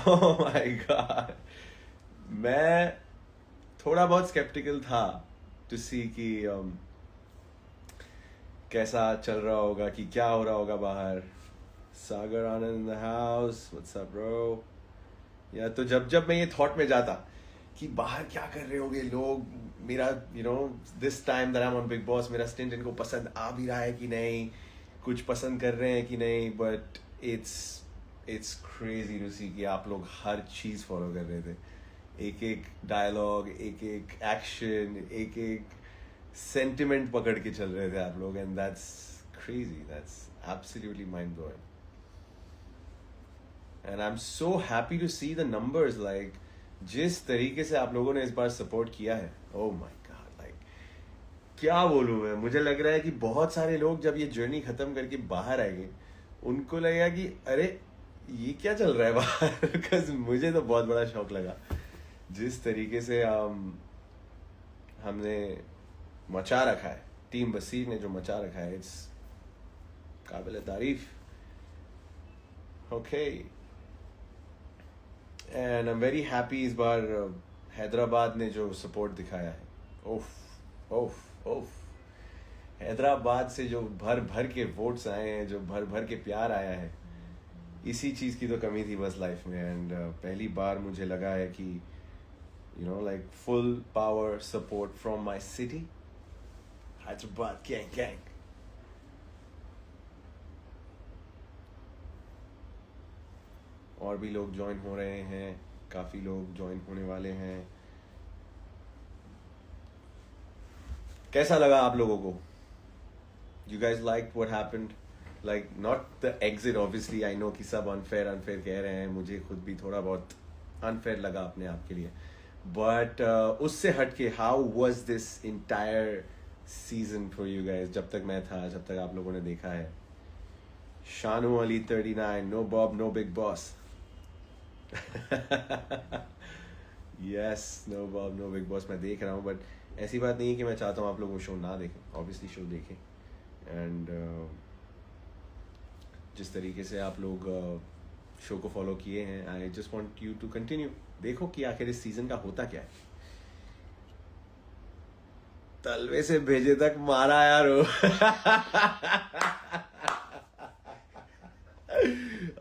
Oh my God, मैं थोड़ा बहुत स्केप्टिकल था टू सी कि कैसा चल रहा होगा, कि क्या हो रहा होगा बाहर. Sagar Anand in the house, what's up bro. या तो जब जब मैं ये थॉट में जाता कि बाहर क्या कर रहे होंगे लोग, मेरा this time that I am on big boss, मेरा स्टिंट इनको पसंद आ भी रहा है कि नहीं, कुछ पसंद कर रहे हैं कि नहीं. But it's crazy to see कि आप लोग हर चीज फॉलो कर रहे थे. एक एक डायलॉग, एक एक एक्शन, एक एक सेंटिमेंट पकड़ के चल रहे थे आप लोग. And that's crazy, that's absolutely mind blowing. And I am so happy to see the numbers. Like जिस तरीके से आप लोगों ने इस बार सपोर्ट किया है, ओह माय गॉड, लाइक क्या बोलूं मैं. मुझे लग रहा है कि बहुत सारे लोग जब ये जर्नी खत्म करके बाहर आएंगे, उनको लगेगा कि अरे ये क्या चल रहा है बाहर. बिकॉज मुझे तो बहुत बड़ा शौक लगा जिस तरीके से हमने मचा रखा है, टीम बसीर ने जो मचा रखा है. इट्स काबिल तारीफ. Okay, and I am very happy इस बार हैदराबाद ने जो सपोर्ट दिखाया है. ओफ ओफ ओफ, हैदराबाद से जो भर भर के वोट्स आए हैं, जो भर भर के प्यार आया है, इसी चीज की तो कमी थी बस लाइफ में. एंड पहली बार मुझे लगा है कि like full power support from my city, Hyderabad gang gang. और भी लोग ज्वाइन हो रहे हैं, काफी लोग ज्वाइन होने वाले हैं. कैसा लगा आप लोगों को? You guys liked what happened? Like not the exit, obviously I know कि सब unfair कह रहे हैं, मुझे खुद भी थोड़ा बहुत unfair लगा अपने आप के लिए. बट उससे हटके how was this entire season for you guys? जब तक मैं था, जब तक आप लोगों ने देखा है. Shanu Ali 39, no Bob no Bigg Boss. Yes, no Bob no Bigg Boss मैं देख रहा हूँ. बट ऐसी बात नहीं है कि मैं चाहता हूँ आप लोग वो शो ना देखें. ऑब्वियसली शो देखें. एंड जिस तरीके से आप लोग शो को फॉलो किए हैं, I just want you to continue. देखो कि आखिर इस सीजन का होता क्या है. तलवे से भेजे तक मारा यार.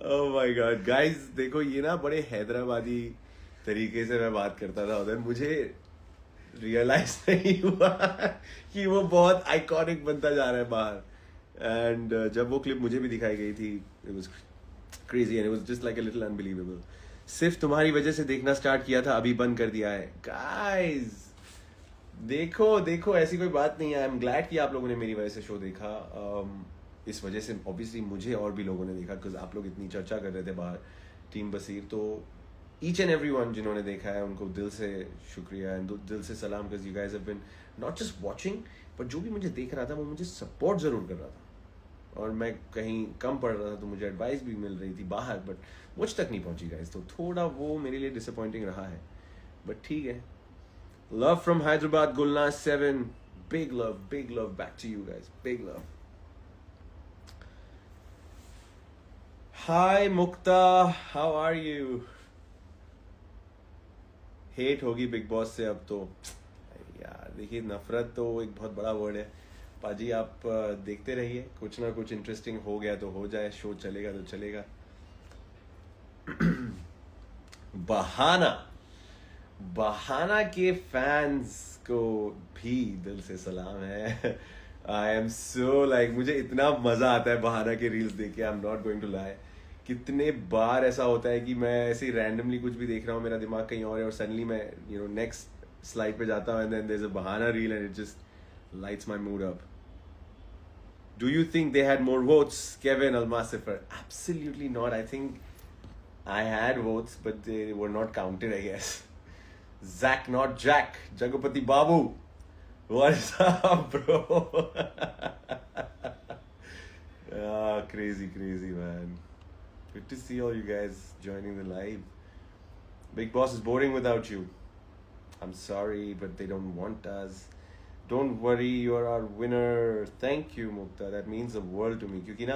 ओह माय गॉड गाइस, देखो ये ना बड़े हैदराबादी तरीके से मैं बात करता था उधर. मुझे रियलाइज नहीं हुआ कि वो बहुत आइकॉनिक बनता जा रहा है बाहर. एंड जब वो क्लिप मुझे भी दिखाई गई थी, it was crazy and it was just like a little unbelievable. सिर्फ तुम्हारी वजह से देखना स्टार्ट किया था, अभी बंद कर दिया है. गाइस देखो देखो, ऐसी कोई बात नहीं है. आई एम ग्लैड कि आप लोगों ने मेरी वजह से शो देखा. इस वजह से ऑब्वियसली मुझे और भी लोगों ने देखा, बिकॉज आप लोग इतनी चर्चा कर रहे थे बाहर टीम बसीर. तो ईच एंड एवरी वन जिन्होंने देखा है, उनको दिल से शुक्रिया एंड दिल से सलाम. Because you guys have been not just watching, but जो भी मुझे देख रहा था वो मुझे सपोर्ट जरूर कर रहा था. और मैं कहीं कम पढ़ रहा था तो मुझे एडवाइस भी मिल रही थी बाहर, बट मुझ तक नहीं पहुंची गाइस. तो थोड़ा वो मेरे लिए डिसअपॉइंटिंग रहा है, बट ठीक है. Love from Hyderabad, Gulnaz 7, big love back to you guys, big love. Hi Mukta, how are you? Hate होगी बिग बॉस से अब तो यार. देखिए, नफरत तो एक बहुत बड़ा वर्ड है. पाजी आप देखते रहिए, कुछ ना कुछ इंटरेस्टिंग हो गया तो हो जाए, शो चलेगा तो चलेगा. बहाना के फैंस को भी दिल से सलाम है. आई एम सो लाइक, मुझे इतना मजा आता है बहाना के रील्स देख के. I am not going to lie. कितने बार ऐसा होता है कि मैं ऐसे रैंडमली कुछ भी देख रहा हूँ, मेरा दिमाग कहीं और है, और सडनली मैं नेक्स्ट स्लाइड पे जाता हूँ, and then there is a बहाना reel and it just lights my mood up. Do you think they had more votes, Kevin Almasifer? Absolutely not. I think I had votes, but they were not counted, I guess. Zach, not Jack. Jagapati Babu. What's up, bro? Crazy, man. Good to see all you guys joining the live. Big Boss is boring without you. I'm sorry, but they don't want us. Don't worry, you are our winner. Thank you, Mukta. That means the world to me. क्योंकि ना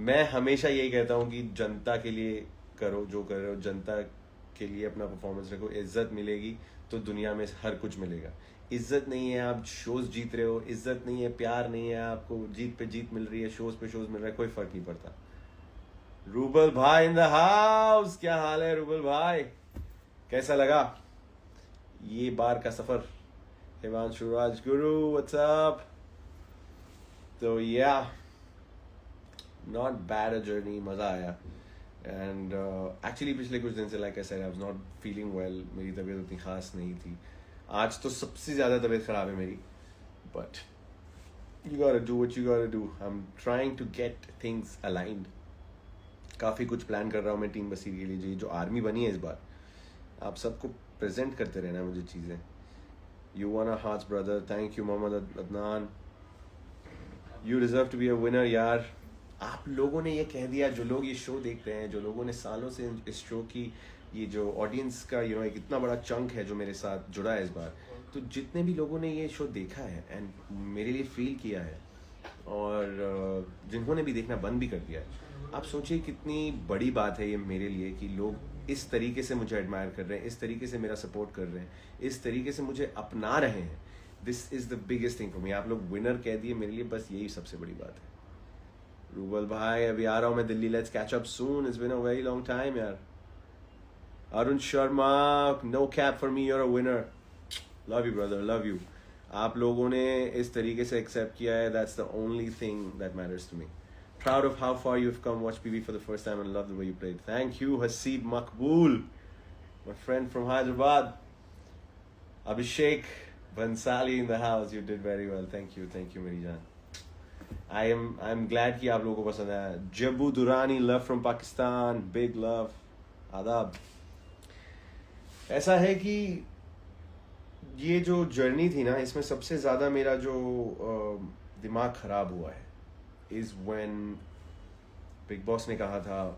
मैं हमेशा यही कहता हूँ कि जनता के लिए करो, जो कर रहे हो जनता के लिए अपना परफॉर्मेंस रखो, इज्जत मिलेगी तो दुनिया में हर कुछ मिलेगा। इज्जत नहीं है आप शोज जीत रहे हो, इज्जत नहीं है, प्यार नहीं है, आपको जीत पे जीत मिल रही है, शोज पे शोज मिल रहा है, कोई फर्क नहीं पड़ता। रूबल भाई इन द हाउस, क्या हाल है रूबल भाई, कैसा लगा ये बार का सफर? Himanshu Rajguru what's up? तो या नॉट बैड अ जर्नी, मजा आया। एंड एक्चुअली पिछले कुछ दिन से like I said I was not feeling well, मेरी तबीयत उतनी खास नहीं थी। आज तो सबसे ज़्यादा तबीयत ख़राब है मेरी, but you gotta do what you gotta do. I am trying to get things aligned. काफ़ी कुछ प्लान कर रहा हूँ मैं टीम बसीर के लिए, जो आर्मी बनी है इस बार। आप सबको प्रेजेंट करते रहना मुझे चीज़ें। You won a hearts brother, thank you Mohammad Adnan, you deserve to be a winner यार। आप लोगों ने ये कह दिया, जो लोग ये शो देख रहे हैं, जो लोगों ने सालों से इस शो की, ये जो ऑडियंस का एक इतना बड़ा चंक है जो मेरे साथ जुड़ा है इस बार, तो जितने भी लोगों ने ये शो देखा है एंड मेरे लिए फील किया है, और जिन्होंने भी देखना बंद भी कर दिया है, आप सोचिए कितनी बड़ी बात है ये मेरे लिए कि लोग इस तरीके से मुझे एडमायर कर रहे हैं, इस तरीके से मेरा सपोर्ट कर रहे हैं, इस तरीके से मुझे अपना रहे हैं। This is the biggest thing for me. आप लोग विनर कह दिए, मेरे लिए बस यही सबसे बड़ी बात है। रूबल भाई अभी आ रहा हूँ मैं Delhi, let's catch up soon, it's been a very long time यार। Arun Sharma, no cap for me, you're a winner, love you brother, love you. आप लोगों ने इस तरीके से एक्सेप्ट किया है, that's the only thing that matters to me. Proud of how far you've come, watch PB for the first time and love the way you played. Thank you Haseeb Makbool, my friend from Hyderabad. Abhishek Bansali in the house, you did very well, thank you मेरी जान। I'm glad कि आप लोगों को पसंद आया। जब्बू Durrani, love from Pakistan, big love, आदाब। ऐसा है कि ये जो जर्नी थी ना, इसमें सबसे ज़्यादा मेरा जो दिमाग ख़राब हुआ है इज़ व्हेन बिग बॉस ने कहा था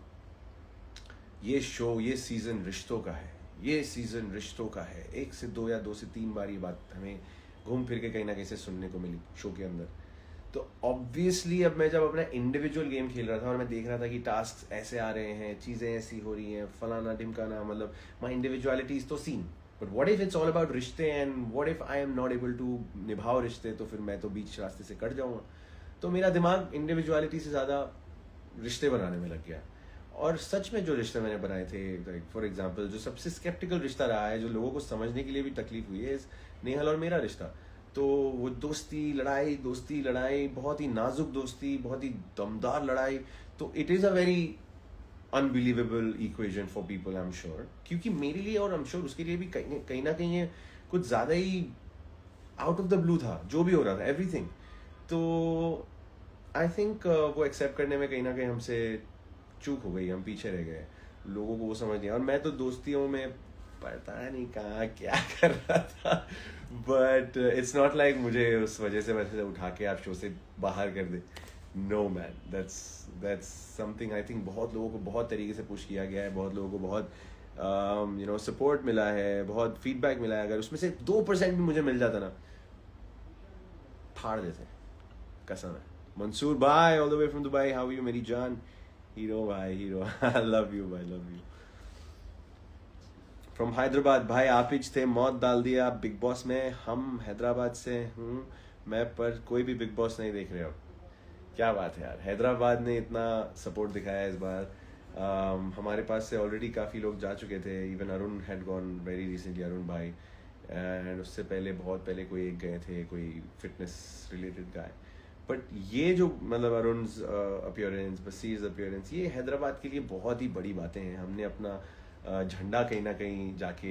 ये शो, ये सीज़न रिश्तों का है, ये सीज़न रिश्तों का है। 1 से 2 या 2 से 3 बार ये बात हमें घूम फिर के कहीं ना कहीं से सुनने को मिली शो के अंदर। तो ऑब्वियसली अब मैं जब अपना इंडिविजुअल गेम खेल रहा था और मैं देख रहा था कि टास्क ऐसे आ रहे हैं, चीज़ें ऐसी हो रही हैं, फलाना ढिमकाना, मतलब माई इंडिविजुअलिटी इज़ तो seen, but what if it's all about रिश्ते, and what if I am not able to निभाओ रिश्ते, तो फिर मैं तो बीच रास्ते से कट जाऊँगा। तो मेरा दिमाग इंडिविजुअलिटी से ज़्यादा रिश्ते बनाने में लग गया। और सच में जो रिश्ते मैंने बनाए थे, लाइक फॉर एग्जांपल जो सबसे स्केप्टिकल रिश्ता रहा है, जो लोगों को समझने के लिए भी तकलीफ हुई है, नेहल और मेरा रिश्ता। तो वो दोस्ती लड़ाई, बहुत ही नाजुक दोस्ती, बहुत ही दमदार लड़ाई। तो it is a very unbelievable equation for people, I am sure, क्योंकि मेरे लिए और आई एम श्योर उसके लिए भी कहीं ना कहीं ये कुछ ज़्यादा ही आउट ऑफ द ब्लू था जो भी हो रहा था, एवरीथिंग। तो आई थिंक वो एक्सेप्ट करने में कहीं ना कहीं हमसे चूक हो गई, हम पीछे रह गए, लोगों को वो समझ नहीं। और मैं तो दोस्तियों में पता नहीं कहाँ क्या कर रहा था, बट इट्स नॉट लाइक मुझे उस वजह से वैसे उठा के आप शो से बाहर कर दे। No man, that's something I think बहुत लोगों को बहुत तरीके से पुश किया गया है, बहुत लोगों को बहुत सपोर्ट मिला है, बहुत फीडबैक मिला है। अगर उसमें से 2% भी मुझे मिल जाता ना, फाड़ देते, कसम है। मंसूर भाई all the way from Dubai, how are you मेरी जान? हीरो भाई, हीरो, लव यू भाई, लव यू। फ्रॉम हैदराबाद, भाई आप ही थे, मौत डाल दिया आप बिग बॉस में। हम हैदराबाद से हूँ मैं, पर कोई भी बिग बॉस नहीं देख रहे हो। क्या बात है यार, हैदराबाद ने इतना सपोर्ट दिखाया इस बार। हमारे पास से ऑलरेडी काफ़ी लोग जा चुके थे, even Arun had gone very recently, Arun भाई, एंड उससे पहले बहुत पहले कोई एक गए थे, कोई फिटनेस रिलेटेड गाय। बट ये जो मतलब अरुण अपीयरेंस, बसीर अपीयरेंस, ये हैदराबाद के लिए बहुत ही बड़ी बातें हैं। हमने अपना झंडा कहीं ना कहीं जाके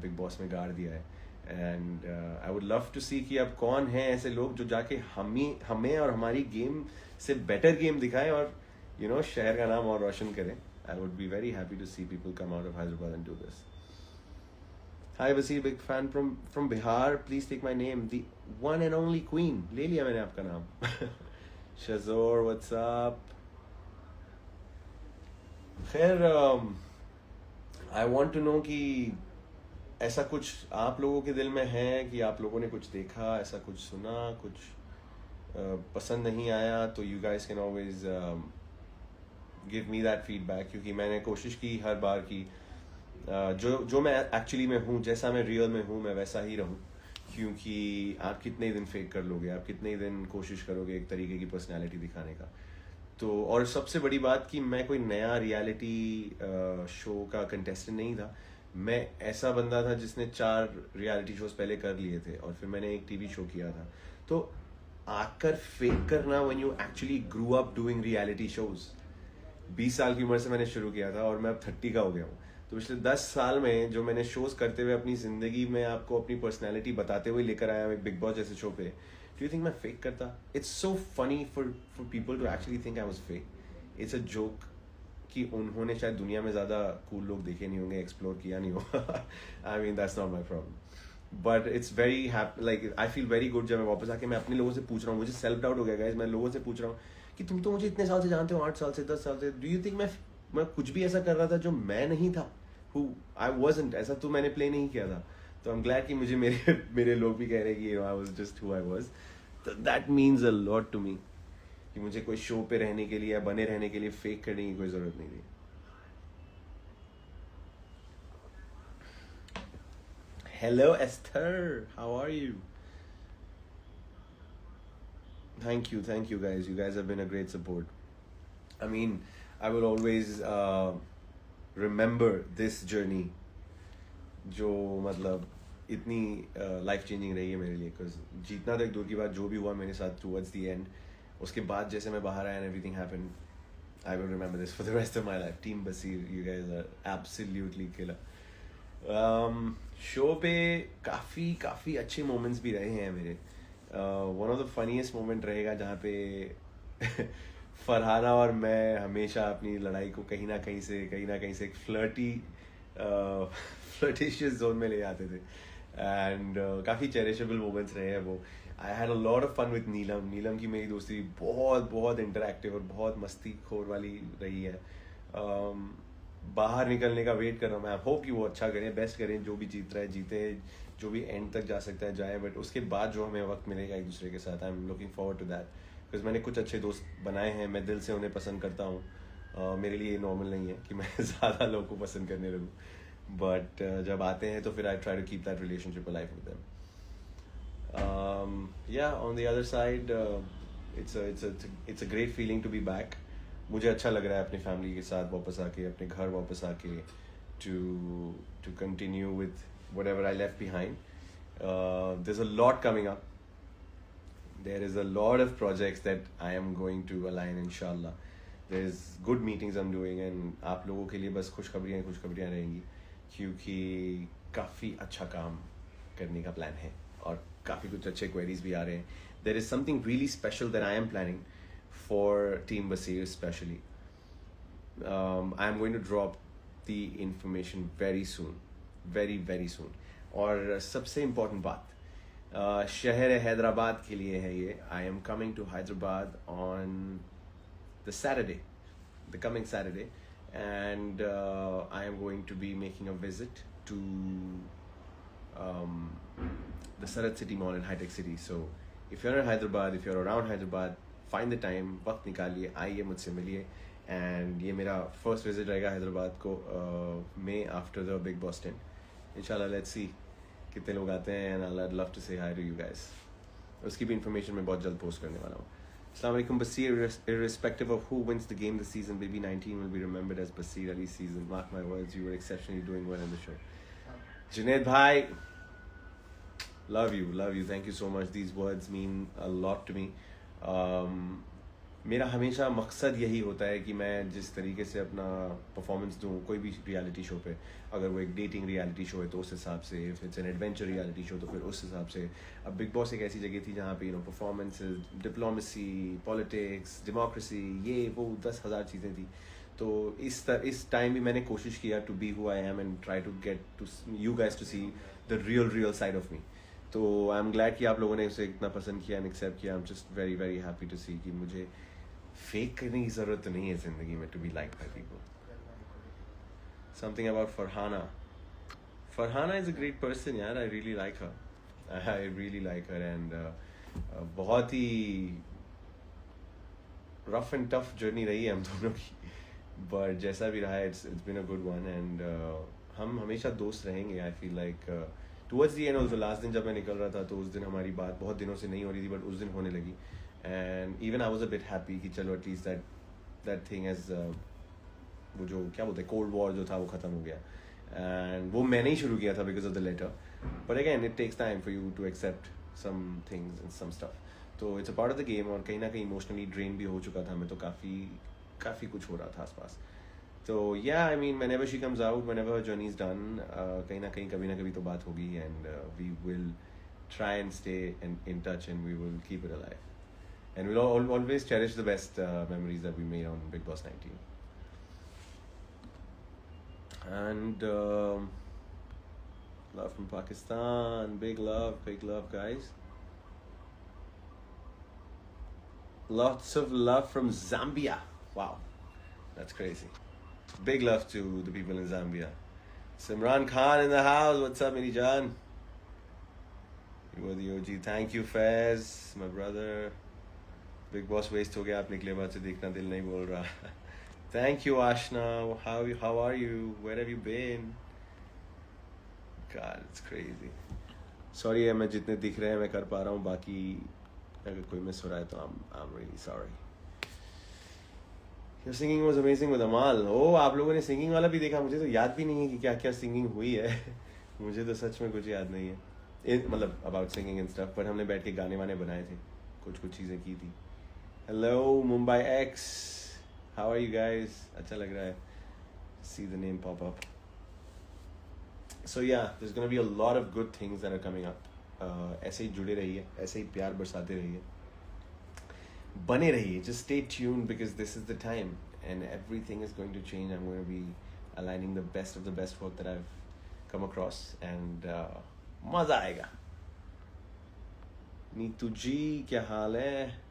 बिग बॉस में गाड़ दिया है, and I would love to see कि अब कौन है ऐसे लोग जो जाके हमें और हमारी गेम से बेटर गेम दिखाएं और शहर का नाम और रोशन करें। I would be very happy to see people come out of Hyderabad and do this. Hi Wasir, big fan from Bihar, please take my name, the one and only queen. ले लिया मैंने आपका नाम। शजोर व्हाट्स अप। खैर आई वॉन्ट टू नो कि ऐसा कुछ आप लोगों के दिल में है कि आप लोगों ने कुछ देखा, ऐसा कुछ सुना, कुछ पसंद नहीं आया, तो you guys can always give me that feedback, क्योंकि मैंने कोशिश की हर बार की जो मैं एक्चुअली में हूँ, जैसा मैं रियल में हूँ मैं वैसा ही रहूँ, क्योंकि आप कितने दिन फेक कर लोगे, आप कितने दिन कोशिश करोगे एक तरीके की पर्सनैलिटी दिखाने का। तो और सबसे बड़ी बात कि मैं कोई नया रियलिटी शो का कंटेस्टेंट नहीं था, मैं ऐसा बंदा था जिसने 4 रियलिटी शोज पहले कर लिए थे और फिर मैंने एक टीवी शो किया था। तो आकर फेक करना, when you actually grew up doing reality shows, 20 साल की उम्र से मैंने शुरू किया था और मैं अब 30 का हो गया हूँ। तो पिछले 10 साल में जो मैंने शोज करते हुए अपनी जिंदगी में आपको अपनी पर्सनैलिटी बताते हुए लेकर आया एक बिग बॉस जैसे शो पे, डू यू थिंक मैं फेक करता? It's so funny for people to actually think I was fake. It's a joke कि उन्होंने शायद दुनिया में ज़्यादा कूल लोग देखे नहीं होंगे, एक्सप्लोर किया नहीं होगा। I mean that's not my problem, but it's very like I feel very good जब मैं वापस आके मैं अपने लोगों से पूछ रहा हूँ, मुझे सेल्फ डाउट हो गया गाइस, मैं लोगों से पूछ रहा हूँ कि तुम तो मुझे इतने साल से जानते हो, 8 साल से, 10 साल से, डू यू थिंक मैं कुछ भी ऐसा कर रहा था जो मैं नहीं था, हु आई वाजंट, ऐसा तो मैंने प्ले नहीं किया था। तो आई एम ग्लैड कि मुझे मेरे लोग भी कह रहे हैं कि I was just who I was. तो that means a lot to me कि मुझे कोई शो पे रहने के लिए या बने रहने के लिए फेक करने की कोई जरूरत नहीं थी। Hello Esther, how are you? Thank you guys. You guys have been a great support. I mean, I will always remember this journey, जो मतलब इतनी लाइफ चेंजिंग रही है मेरे लिए, बिकॉज जीतना तक दूर की बात, जो भी हुआ मेरे साथ टुवर्ड्स द एंड, उसके बाद जैसे मैं बाहर आया and everything happened, I will remember this for the rest of my life. Team Basir, you guys are absolutely killer. Show पे काफ़ी अच्छे मोमेंट्स भी रहे हैं मेरे। One of the funniest moment रहेगा जहाँ पे फरहाना और मैं हमेशा अपनी लड़ाई को कहीं ना कहीं से एक फ्लर्टिशियस जोन में ले आते थे, एंड काफ़ी चेरिशेबल मोमेंट्स रहे हैं वो। I had a lot of fun with Neelam की मेरी दोस्ती बहुत इंटरैक्टिव और बहुत मस्ती खोर वाली रही है। बाहर निकलने का वेट कर रहा हूँ मैं। आई होप कि वो अच्छा करें, बेस्ट करें, जो भी जीत रहा है जीते, जो भी एंड तक जा सकता है जाए, बट उसके बाद जो हमें वक्त मिलेगा एक दूसरे के साथ, I am looking forward to that, because मैंने कुछ अच्छे दोस्त बनाए हैं, मैं दिल से उन्हें पसंद करता हूँ। मेरे लिए ये नॉर्मल नहीं है कि मैं ज़्यादा लोगों को पसंद करने लगूँ, बट जब आते हैं तो फिर I try to keep that relationship alive with them. Yeah, on the other side, it's a great feeling to be back. मुझे अच्छा लग रहा है अपनी फैमिली के साथ वापस आके, अपने घर वापस आके, to continue with whatever I left behind. There's a lot coming up. There is a lot of projects that I am going to align, inshallah. There's good meetings I'm doing, and आप लोगों के लिए बस खुशखबरियाँ रहेंगी, क्योंकि काफ़ी अच्छा काम करने का प्लान है और काफ़ी कुछ अच्छे क्वेरीज भी आ रहे हैं. There is something really special that I am planning for Team Basir especially. I am going to drop the information very soon, very soon. और सबसे इम्पोर्टेंट बात, शहर हैदराबाद के लिए है ये. I am coming to Hyderabad on the coming Saturday, and I am going to be making a visit to the Sarat City Mall in High Tech City. So if you're in Hyderabad, if you're around Hyderabad, find the time, वक्त निकालिए, आइए मुझसे मिलिए. And ये मेरा first visit रहेगा हैदराबाद को मे after the big boss 10. इंशाल्लाह, लेट्स सी कितने लोग आते हैं, एंड आई लव टू से हाय टू यू गाइस. उसकी भी इंफॉर्मेशन मैं बहुत जल्द पोस्ट करने वाला हूँ. Assalamu alaikum Basir, irrespective of who wins the game this season, Baby 19 will be remembered as Basir Ali's season. Mark my words, you were exceptionally doing well in the show. Junaid bhai, love you. Thank you so much. These words mean a lot to me. मेरा हमेशा मकसद यही होता है कि मैं जिस तरीके से अपना परफॉर्मेंस दूँ कोई भी रियलिटी शो पे, अगर वो एक डेटिंग रियलिटी शो है तो उस हिसाब से, if it's an adventure reality show तो फिर उस हिसाब से. अब बिग बॉस एक ऐसी जगह थी जहाँ पे परफॉर्मेंस, डिप्लोमेसी, पॉलिटिक्स, डेमोक्रेसी, ये वो 10,000 चीज़ें थी. तो इस टाइम भी मैंने कोशिश किया to be who I am and try to get to you guys to see the real side of me. तो आई एम ग्लैड कि आप लोगों ने उसे इतना पसंद किया एंड एक्सेप्ट किया. I am just very happy to see कि मुझे फेक करने की जरूरत तो नहीं है जिंदगी में to be like by people. Something about Farhana is a great person यार. I really like her and बहुत ही रफ एंड टफ जर्नी रही है हम दोनों की. बट जैसा भी रहा है it's been a good one and हम हमेशा दोस्त रहेंगे. I feel like towards the and also last दिन जब मैं निकल रहा था तो उस दिन हमारी बात बहुत दिनों से नहीं हो रही थी बट उस दिन होने लगी. And even I was a bit happy कि चलो एटलीस्ट दैट थिंग एज वो जो क्या बोलते हैं कोल्ड वॉर जो था वो ख़त्म हो गया. एंड वो मैंने ही शुरू किया था because of the letter. But again it takes time for you to accept some things and some stuff. तो it's a part of the game और कहीं ना कहीं इमोशनली ड्रेन भी हो चुका था मैं. तो काफ़ी कुछ हो रहा था आसपास. तो या I mean whenever she comes out, whenever her journey is done, कहीं ना कहीं कभी ना कभी तो बात होगी and we will try and stay in touch and we will keep it alive. And we'll always cherish the best memories that we made on Big Boss 19. And love from Pakistan, big love guys. Lots of love from Zambia. Wow, that's crazy. Big love to the people in Zambia. Simran Khan in the house. What's up, Miri Jan? You were the OG. Thank you, Faiz, my brother. Big Boss waste हो गया आप निकले बाद से देखना दिल नहीं बोल रहा. Thank you, Ashna. How are you? Where have you been? God, it's crazy. Sorry मैं जितने दिख रहे हैं मैं कर पा रहा हूँ. बाकी अगर कोई मिस हो रहा है तो I'm really sorry. Your singing was amazing with Amal. Oh, आप लोगों ने सिंगिंग वाला भी देखा. मुझे तो याद भी नहीं है कि क्या क्या सिंगिंग हुई है. मुझे तो सच में कुछ याद नहीं है मतलब अबाउट सिंगिंग एंड स्टफ. पर हमने बैठ के गाने वाने बनाए थे. कुछ चीज़ें की थी. Hello Mumbai x, how are you guys. अच्छा लग रहा है. See the name pop up. So yeah there is gonna be a lot of good things that are coming up. ऐसे ही जुड़े रहिए, ऐसे ही प्यार बरसाते रहिए, बने रहिए. Just stay tuned because this is the time and everything is going to change. I'm going to be aligning the best of the best work that I've come across and मज़ा आएगा. नीतू जी क्या हाल है?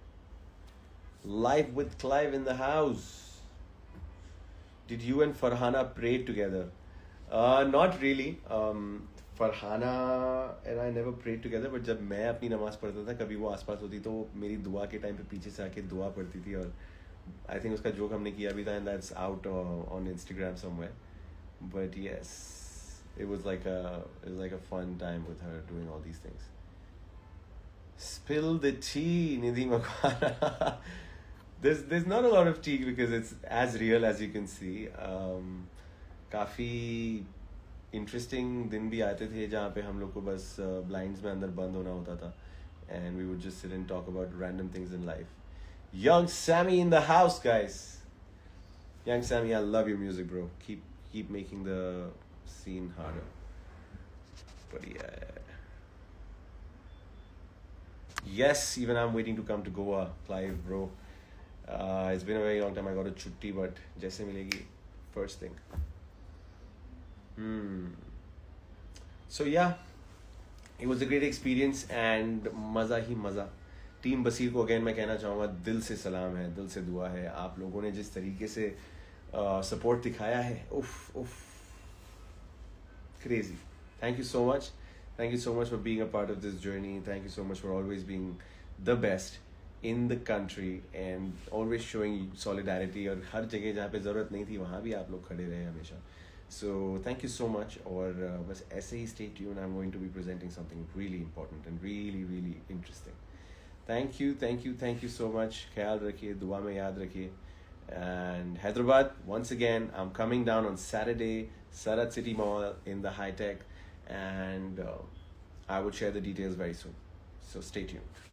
Live with Clive in the house. Did you and Farhana pray together? Not really. Farhana and I never prayed together. But जब मैं अपनी नमाज़ पढ़ता था कभी वो आसपास होती तो मेरी दुआ के टाइम पे पीछे से आके दुआ पढ़ती थी. और आई थिंक उसका जोक हमने किया भी था and that's out on Instagram somewhere. But yes it was like a fun time with her doing all these things. Spill the tea, Nidhi Makwana. There's not a lot of tea because it's as real as you can see. काफ़ी interesting दिन भी आते थे जहाँ पे हम लोग को बस ब्लाइंड्स में अंदर बंद होना होता था and we would just sit and talk about random things in life. Young Sammy in the house, guys. Young Sammy, I love your music, bro. Keep making the scene harder. But yeah. Yes, even I'm waiting to come to Goa, Clive, bro. It's been a very long time. I got a chutti, but jaise milegi first thing. So yeah, it was a great experience and मज़ा ही मज़ा. Team बसीर को again मैं कहना चाहूँगा दिल से सलाम है, दिल से दुआ है. आप लोगों ने जिस तरीके से सपोर्ट दिखाया है, उफ crazy. Thank you so much. Thank you so much for being a part of this journey. Thank you so much for always being the best in the country and always showing solidarity. और हर जगह जहाँ पे ज़रूरत नहीं थी वहाँ भी आप लोग खड़े रहे हमेशा. So thank you so much. और बस ऐसे ही stay tuned. I'm going to be presenting something really important and really interesting. Thank you so much. ख्याल रखिए, दुआ में याद रखिए. And Hyderabad, once again, I'm coming down on Saturday, Sarat City Mall in the High Tech, and I will share the details very soon. So stay tuned.